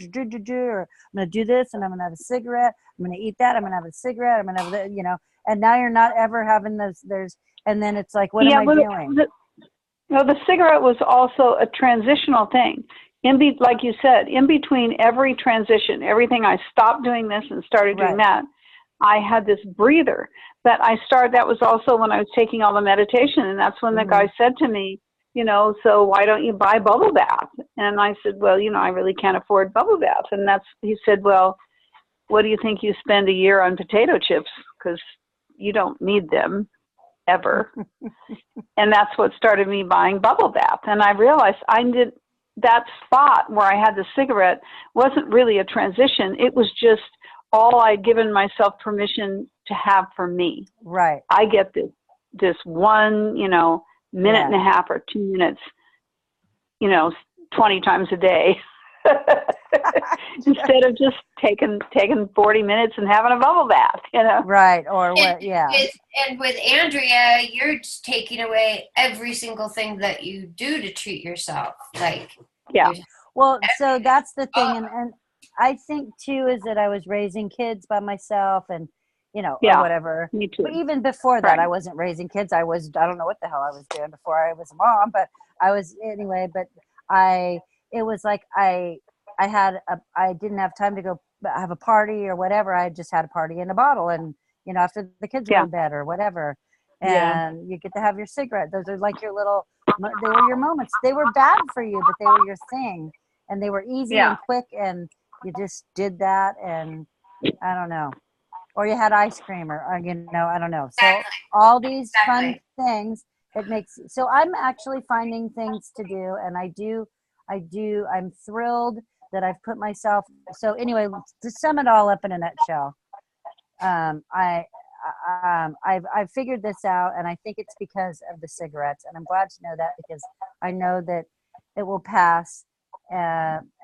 gonna do this, and I'm gonna have a cigarette. I'm gonna eat that. I'm gonna have a cigarette. I'm gonna have And now you're not ever having those. And then it's like, what am I doing? The cigarette was also a transitional thing. Like you said, in between every transition, everything I stopped doing this and started doing that, I had this breather. That was also when I was taking all the meditation, and that's when the guy said to me, so why don't you buy bubble bath? And I said, well, I really can't afford bubble bath. And he said, well, what do you think you spend a year on potato chips? Because you don't need them ever. And that's what started me buying bubble bath. And I realized that spot where I had the cigarette wasn't really a transition. It was just all I'd given myself permission to have for me. Right. I get this one, minute and a half or 2 minutes, 20 times a day. Instead of just taking 40 minutes and having a bubble bath, Right. Or what? Yeah. And with Andrea, you're just taking away every single thing that you do to treat yourself. Like, Well, so that's the thing. And I think too, is that I was raising kids by myself and, or whatever. Me too. But even before that, I wasn't raising kids. I don't know what the hell I was doing before I was a mom, but I was anyway, but it was like I didn't have time to go have a party or whatever. I just had a party in a bottle, and after the kids were in bed or whatever, and you get to have your cigarette. Those are like they were your moments. They were bad for you, but they were your thing, and they were easy and quick, and you just did that, and I don't know. Or you had ice cream, or I don't know. So all these fun things, so I'm actually finding things to do, and I'm thrilled that I've put myself. So anyway, to sum it all up in a nutshell, I've figured this out, and I think it's because of the cigarettes, and I'm glad to know that, because I know that it will pass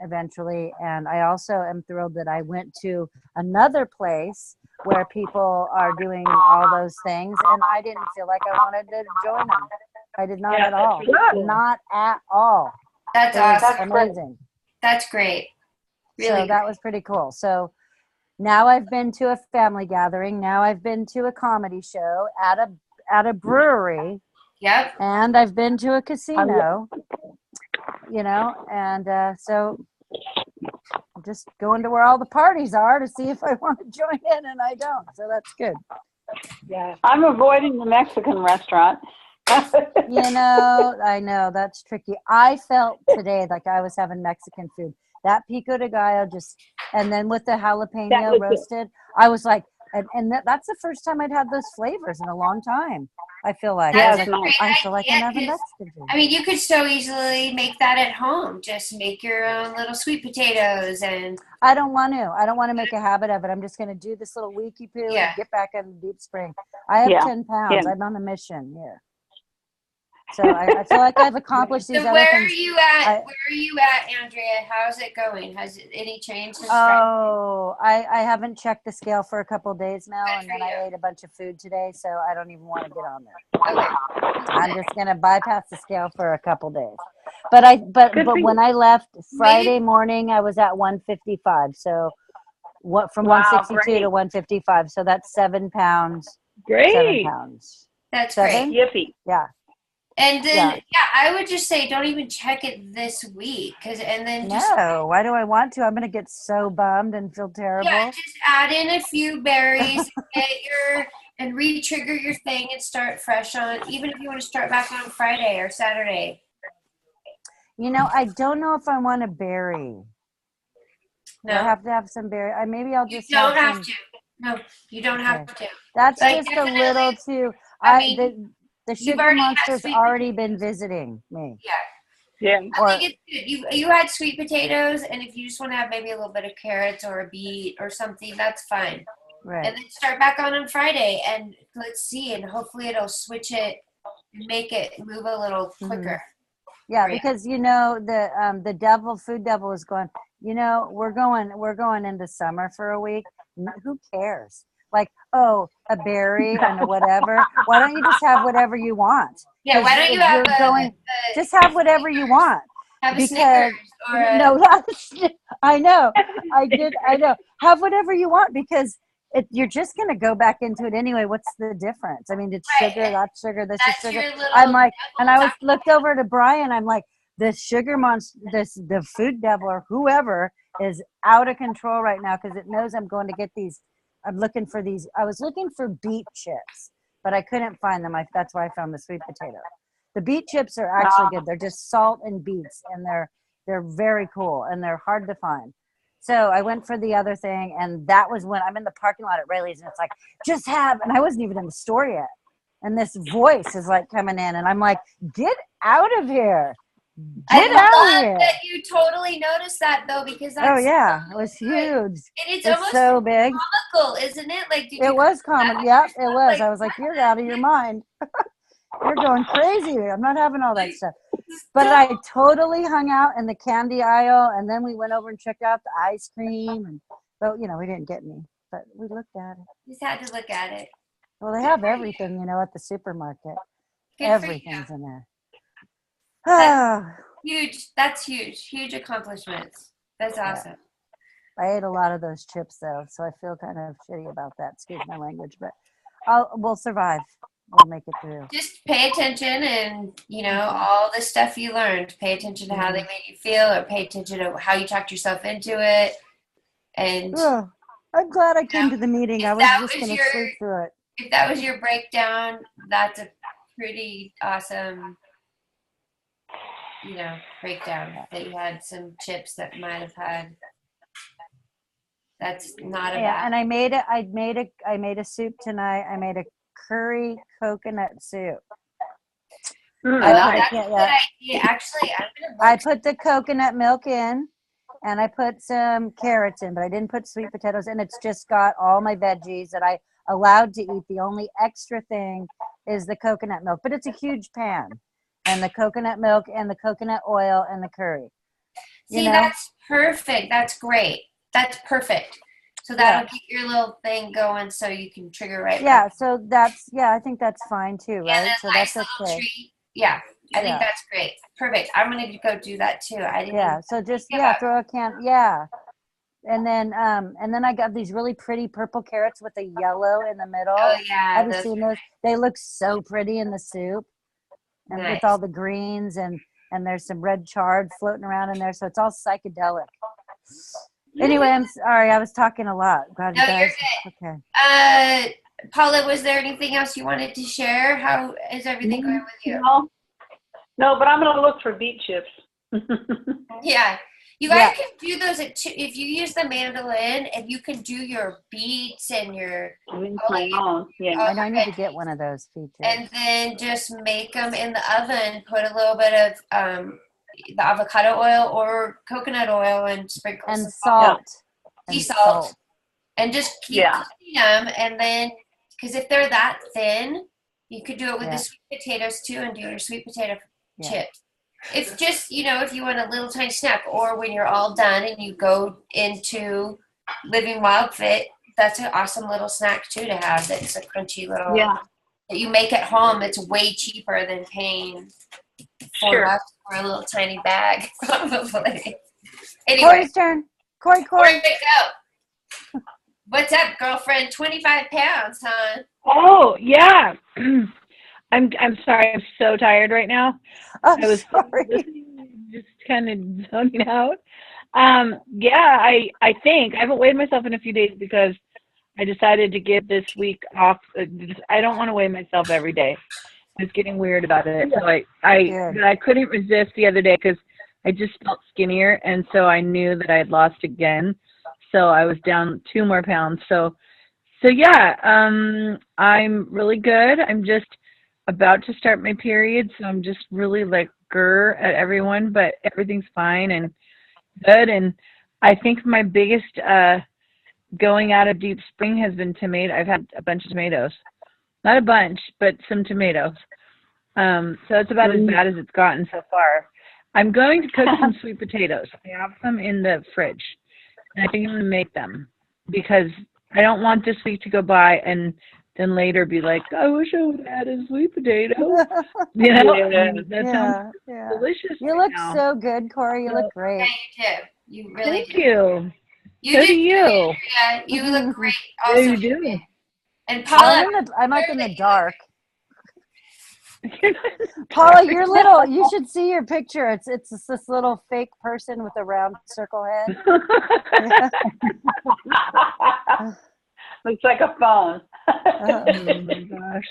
eventually. And I also am thrilled that I went to another place where people are doing all those things, and I didn't feel like I wanted to join them. I did not at all. Not at all. That's awesome. Amazing. That's great. Really. So that was pretty cool. So now I've been to a family gathering. Now I've been to a comedy show at a brewery. Yep. And I've been to a casino. And so I'm just going to where all the parties are to see if I want to join in, and I don't. So that's good. Yeah. I'm avoiding the Mexican restaurant. I know that's tricky. I felt today like I was having Mexican food. That pico de gallo and then with the jalapeno roasted, I was like, and that's the first time I'd had those flavors in a long time. I feel like I feel like I'm having Mexican food. I mean, you could so easily make that at home. Just make your own little sweet potatoes, and I don't want to make a habit of it. I'm just going to do this little weeky poo and get back in the deep spring. I have 10 pounds. Yeah. I'm on a mission here. So I feel like I've accomplished these other things. Where are you at, Andrea? How's it going? Has any change since Friday? I haven't checked the scale for a couple of days now, and then I ate a bunch of food today, so I don't even want to get on there. Okay. I'm just gonna bypass the scale for a couple of days. But when I left Friday morning, I was at 155. So from 162 to 155. So that's 7 pounds. Great. 7 pounds. That's 7? great. Yippee. Yeah. And then, I would just say don't even check it this week. Why do I want to? I'm going to get so bummed and feel terrible. Yeah, just add in a few berries and re-trigger your thing and start fresh on, even if you want to start back on Friday or Saturday. I don't know if I want a berry. No. I have to have some berry. Maybe I'll just You don't have to. No, you don't have to. That's just a little too. The You've sugar already had monster's sweet already been visiting me. Yeah. Yeah. I think it's good. You had sweet potatoes, and if you just want to have maybe a little bit of carrots or a beet or something, that's fine. Right. And then start back on Friday, and let's see, and hopefully it'll switch it and make it move a little quicker. Yeah, Right. because the food devil is going, we're going into summer for a week. Who cares? Like, oh, a berry and a whatever. Why don't you just have whatever you want? Yeah, why don't you If have just have whatever you want. have a Because Snickers or a, no, I know. I know. Have whatever you want because you're just going to go back into it anyway. What's the difference? I mean, it's Right. sugar, that's sugar, this is that's sugar. your little I'm like, and I devil looked over to Brian. I'm like, this sugar monster, the food devil or whoever is out of control right now because it knows I'm going to get these. I'm looking for these. I was looking for beet chips, but I couldn't find them. That's why I found the sweet potato. The beet chips are actually good. They're just salt and beets, and they're very cool and they're hard to find. So I went for the other thing, and that was when I'm in the parking lot at Rayleigh's, and it's like, just have, and I wasn't even in the store yet. And this voice is like coming in, and I'm like, get out of here. Get I out love of here. that you totally noticed that though, because that's Oh, yeah. It was good. huge. And it's It's almost so big. comical, isn't it? Like, did It you was common. Yep, it was. Like, I was like, you're out of your mind. You're going crazy. I'm not having all that stuff. But I totally hung out in the candy aisle, and then we went over and checked out the ice cream. And but we didn't get any, but we looked at it. just had to look at it? Well, they have everything, at the supermarket. Good Everything's for you. in there. That's Oh, huge. That's huge. Huge accomplishments. That's awesome. I ate a lot of those chips though, so I feel kind of shitty about that. Excuse my language, but we'll survive. We'll make it through. Just pay attention and, all the stuff you learned. Pay attention to how they made you feel or pay attention to how you talked yourself into it. And Oh, I'm glad I came to the meeting. I was just going to sleep through it. if that was your breakdown, that's a pretty awesome, breakdown that you had some chips that might have had. That's not a bad. And I made a soup tonight. I made a curry coconut soup. That's a good idea. Actually, I put the coconut milk in, and I put some carrots in, but I didn't put sweet potatoes in. It's just got all my veggies that I allowed to eat. The only extra thing is the coconut milk, but it's a huge pan, and the coconut milk and the coconut oil and the curry. See, that's perfect. That's great. That's perfect. So that'll keep your little thing going so you can trigger right Yeah, back. so I think that's fine too, right? Yeah, So nice that's little okay. treat. Yeah, I think that's great. Perfect. I'm going to go do that too. I didn't even So just think about throw a can. And then I got these really pretty purple carrots with a yellow in the middle. Oh, yeah. Have you seen those? They look so pretty in the soup. And with all the greens and there's some red chard floating around in there. So it's all psychedelic. Anyway, I'm sorry. I was talking a lot. Glad you guys. You're good. Okay. Paula, was there anything else you wanted to share? How is everything going with you? No, but I'm going to look for beet chips. Yeah. You guys can do those if you use the mandolin, and you can do your beets and your. My own. Yeah. I need to get one of those features. And then just make them in the oven. Put a little bit of the avocado oil or coconut oil and sprinkle and some salt. Sea salt. And just keep cooking them. And then, because if they're that thin, you could do it with the sweet potatoes too, and do your sweet potato chips. If just, if you want a little tiny snack, or when you're all done and you go into Living Wild Fit, that's an awesome little snack too to have. That's a crunchy little that you make at home. It's way cheaper than paying $4 for a little tiny bag, probably. Anyway, Corey's turn. Corey. Wake up. What's up, girlfriend? 25 pounds, huh? Oh yeah. I'm sorry. I'm so tired right now. Oh, I was sorry. just kind of zoning out. I think I haven't weighed myself in a few days because I decided to get this week off. I don't want to weigh myself every day. I was getting weird about it. So I couldn't resist the other day because I just felt skinnier, and so I knew that I had lost again. So I was down 2 more pounds. So yeah, I'm really good. I'm just about to start my period, so I'm just really like grr at everyone, but everything's fine and good. And I think my biggest going out of deep spring has been tomato. I've had a bunch of tomatoes, not a bunch, but some tomatoes. So that's about as bad as it's gotten so far. I'm going to cook some sweet potatoes. I have some in the fridge, and I think I'm going to make them because I don't want this week to go by and then later be like, I wish I would add a sweet potato. You know, that sounds delicious. You look so good, Corey. You look great. Yeah, you do. You really Thank you. You So do do you. Andrea. You look great. Also, Yeah, you do. And Paula, I'm like in the dark. Paula, you're little. You should see your picture. It's this little fake person with a round circle head. Looks like a phone. Oh my gosh.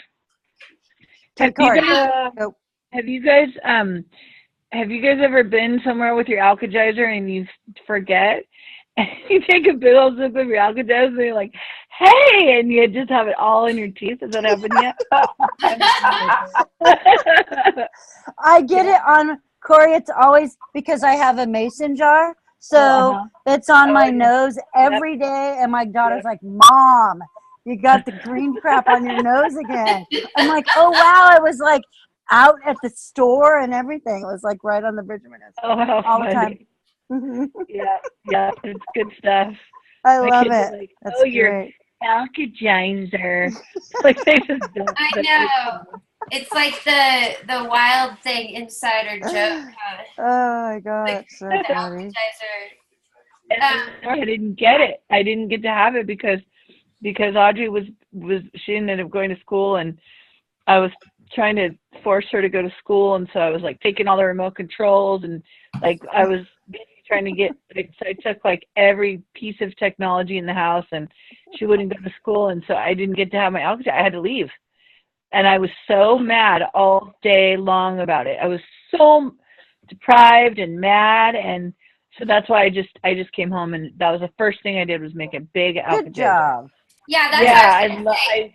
Take Have you guys ever been somewhere with your Alka-Geyser and you forget? And you take a big old sip of your Alka-Geyser and you're like, hey, and you just have it all in your teeth. Has that happened yet? I get it on Corey. It's always because I have a mason jar. So it's on my nose every day. And my daughter's like, Mom, you got the green crap on your nose again. I'm like, oh, wow. I was like out at the store and everything. It was like right on the bridge of my nose all the time. Yeah, it's good stuff. I love it. Like, That's your Alka-Geyser. Like they just don't. I know. It's like the wild thing insider joke. Oh my God, Like, so funny. I didn't get it. I didn't get to have it because Audrey was she ended up going to school and I was trying to force her to go to school, and so I was like taking all the remote controls and like I was trying to get so I took like every piece of technology in the house and she wouldn't go to school, and so I didn't get to have my Alka-Geyser. I had to leave. And I was so mad all day long about it. I was so deprived and mad, and so that's why I just came home, and that was the first thing I did was make a big Alka-Geyser. Good job. Yeah, that's what I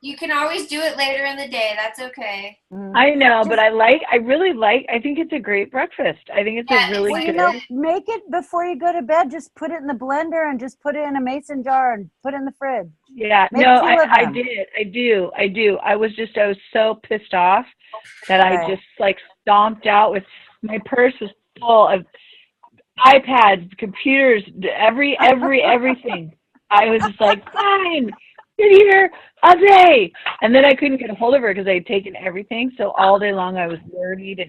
you can always do it later in the day. That's okay. I know, but I think it's a great breakfast. I think it's a really good. Make it before you go to bed. Just put it in the blender and just put it in a mason jar and put it in the fridge. Yeah, I did. I do. I was so pissed off that I just like stomped out with my purse was full of iPads, computers, everything. I was just like, fine, sit here all day. And then I couldn't get a hold of her because I had taken everything. So all day long I was worried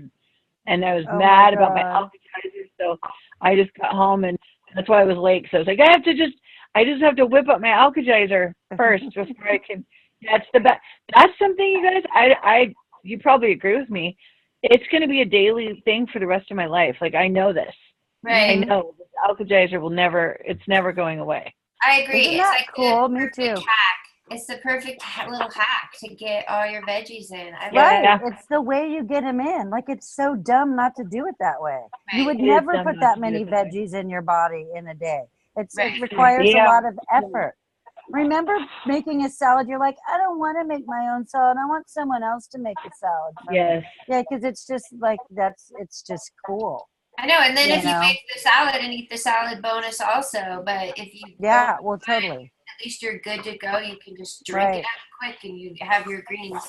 and I was mad about my Alka-Geyser. So I just got home, and that's why I was late. So I was like, I just have to whip up my Alka-Geyser first before I can. That's the best. That's something, you guys, you probably agree with me. It's going to be a daily thing for the rest of my life. Like, I know this. Right. I know the Alka-Geyser it's never going away. I agree. Isn't it's that like cool? Me too. Hack. It's the perfect little hack to get all your veggies in. It's the way you get them in. Like, it's so dumb not to do it that way. Right. You would never put that many veggies in your body in a day. It requires a lot of effort. Remember making a salad? You're like, I don't want to make my own salad. I want someone else to make the salad for me. Yeah, because it's just like it's just cool. I know, and then if you make the salad and eat the salad bonus also, but if you totally. At least you're good to go. You can just drink it up quick and you have your greens.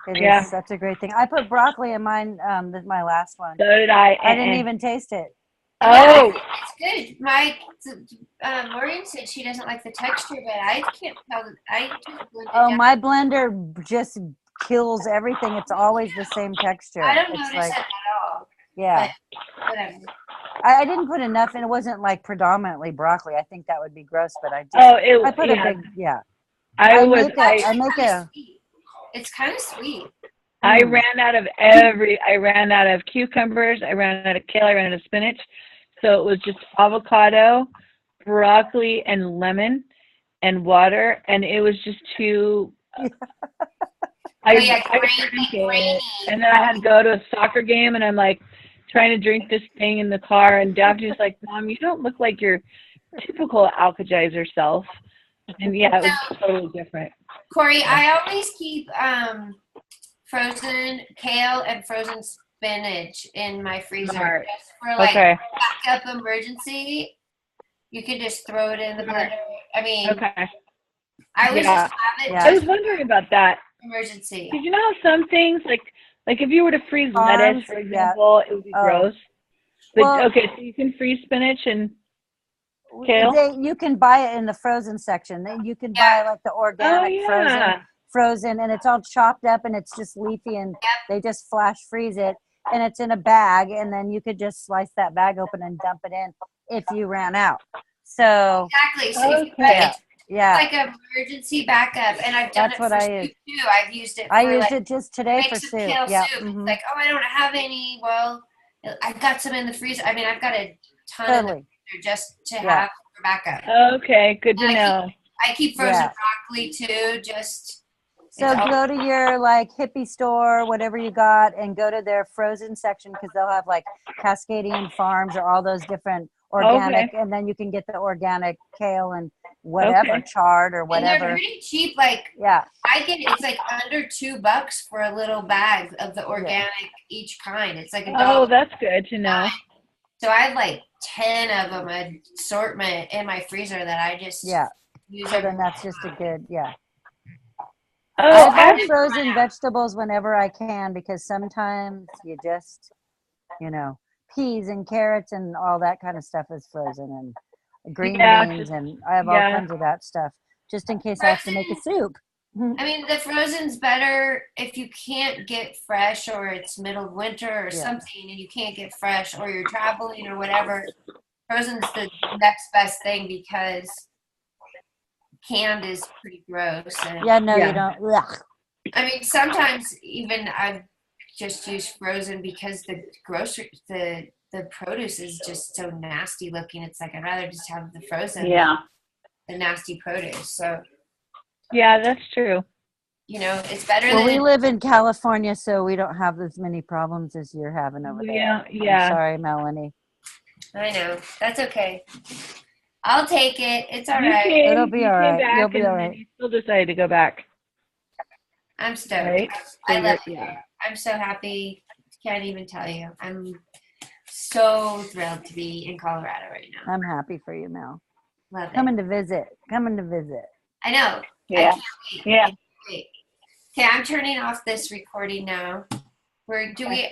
It is such a great thing. I put broccoli in mine. This is my last one. So did I. I didn't even taste it. Oh, it's good. Maureen said she doesn't like the texture, but I can't tell. My blender just kills everything. It's always the same texture. I don't notice that at all. Yeah. But whatever. I didn't put enough, and it wasn't like predominantly broccoli. I think that would be gross, but I did. I put a big, I make a. It's kind of sweet. I ran out of cucumbers. I ran out of kale. I ran out of spinach. So it was just avocado, broccoli, and lemon, and water, and it was just too. I drank it, and then I had to go to a soccer game, and I'm like trying to drink this thing in the car, and Daphne's like, Mom, you don't look like your typical Alka-Geyser self. And it was totally different. Corey, I always keep frozen kale and frozen spinach in my freezer Smart. just for like Okay. backup emergency. You can just throw it in the Smart. blender. I mean, Okay. I always Yeah. just have it Yeah. I was just wondering about that. for emergency. Because you know how some things, like if you were to freeze lettuce, Farms, for yeah. example, it would be Oh. gross. But Well- okay, so you can freeze spinach and kale? You can buy it in the frozen section. You can buy like the organic frozen, and it's all chopped up and it's just leafy, and they just flash freeze it, and it's in a bag, and then you could just slice that bag open and dump it in if you ran out. So Exactly. So if you Okay. yeah, it's like an emergency backup, and I've done That's it what for I soup use. too. I've used it. I for, used like, it just today make for some soup. kale Yeah. soup. Mhm. It's like, oh, I don't have any. Well, I've got some in the freezer. I mean, I've got a ton in the Totally. freezer just to Yeah. have for backup. Okay, good to And know. I keep frozen Yeah. broccoli too. Just So it's all- go to your like hippie store, whatever you got, and go to their frozen section, because they'll have like Cascadian Farms or all those different organic, and then you can get the organic kale and whatever, Okay. chard or and they're whatever. pretty cheap. Like Yeah. I get it's like under $2 for a little bag of the organic each kind. It's like a Oh, dollar. that's good to know. So I have like 10 of them, an assortment in my freezer that I just Yeah. use. So then every that's just a good, yeah. Oh, I buy I- frozen vegetables whenever I can, because sometimes you just, peas and carrots and all that kind of stuff is frozen, and green beans, and I have all kinds of that stuff, just in case I have to make a soup. I mean, the frozen's better if you can't get fresh, or it's middle of winter or something and you can't get fresh, or you're traveling or whatever. Frozen's the next best thing, because canned is pretty gross. And, Yeah, no, you don't. Ugh. I mean, sometimes even I've just used frozen because the produce is just so nasty looking. It's like I'd rather just have the frozen than the nasty produce. So Yeah, that's true. it's better Well, than we live in California, so we don't have as many problems as you're having over there. Yeah. I'm sorry, Melanie. I know. That's okay. I'll take it. It's all You right. came- It'll be you all came right. back You'll be and all then right. You still decided to go back, I'm stoked. right? I So love you're- it. I'm so happy. Can't even tell you. I'm so thrilled to be in Colorado right now. I'm happy for you, Mel. Love it. Coming to visit. I know. Yeah. I can't wait. Yeah. I can't wait. Okay, I'm turning off this recording now. Do we